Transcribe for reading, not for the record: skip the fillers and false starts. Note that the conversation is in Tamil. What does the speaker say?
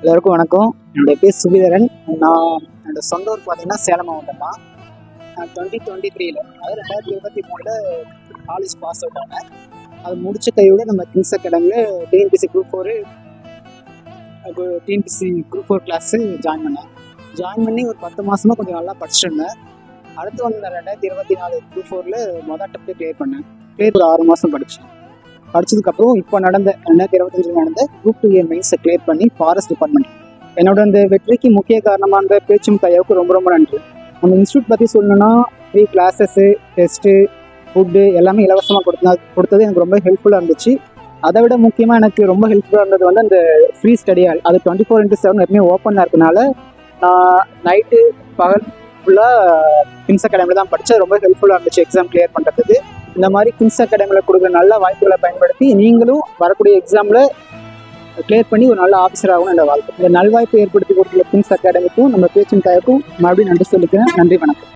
எல்லோருக்கும் வணக்கம். என்னுடைய பேர் சுபிதரன். என்னோட சொந்த ஊர் பார்த்தீங்கன்னா சேலம் மாவட்டம் தான். நான் 2023 அதாவது 2023 காலேஜ் பாஸ் அவுட் ஆனேன். அது முடிச்ச கையோட நம்ம கிங்ஸ் அகாடமியில் டிஎன்பிசி குரூப் 4 கிளாஸு ஜாயின் பண்ணி ஒரு 10 மாதமாக கொஞ்சம் நல்லா படிச்சுருந்தேன். அடுத்து வந்து நான் 2024 குரூப் 4 மொதல் அட்டம்ப்டே கிளியர் பண்ணேன். ஒரு 6 மாதம் படித்ததுக்கப்புறம் இப்போ நடந்த 2025 நடந்த குரூப் 2A மெயின்ஸை கிளியர் பண்ணி ஃபாரஸ்ட் டிபார்ட்மெண்ட். என்னோட அந்த வெற்றிக்கு முக்கிய காரணமான பேச்சும் கையாவுக்கு ரொம்ப ரொம்ப நன்றி. நம்ம இன்ஸ்டியூட் பற்றி சொல்லணும்னா ஃப்ரீ கிளாஸஸ்ஸு, டெஸ்ட்டு, ஃபுட்டு எல்லாமே இலவசமாக கொடுத்தது எனக்கு ரொம்ப ஹெல்ப்ஃபுல்லாக இருந்துச்சு. அதை விட முக்கியமாக எனக்கு ரொம்ப ஹெல்ப்ஃபுல்லாக இருந்தது வந்து அந்த ஃப்ரீ ஸ்டடி ஹால். அது 24/7 எப்பவுமே ஓப்பனாக இருக்கனால நான் நைட்டு பகல் ஃபுல்லாக கிங்ஸ் அகாடமியில் தான் படித்தேன். ரொம்ப ஹெல்ப்ஃபுல்லாக இருந்துச்சு எக்ஸாம் கிளியர் பண்ணுறதுக்கு. இந்த மாதிரி கிங்ஸ் அகாடமியில் கொடுக்குற நல்ல வாய்ப்புகளை பயன்படுத்தி நீங்களும் வரக்கூடிய எக்ஸாமில் கிளியர் பண்ணி ஒரு நல்ல ஆஃபீஸர் ஆகணும் என்ற வாழ்க்கை. இந்த நல்வாய்ப்பு ஏற்படுத்தி கொடுத்துள்ள கிங்ஸ் அகாடமிக்கும் நம்ம பேச்சின் தாய்க்கும் மறுபடியும் நன்றி சொல்லிக்கிறேன். நன்றி, வணக்கம்.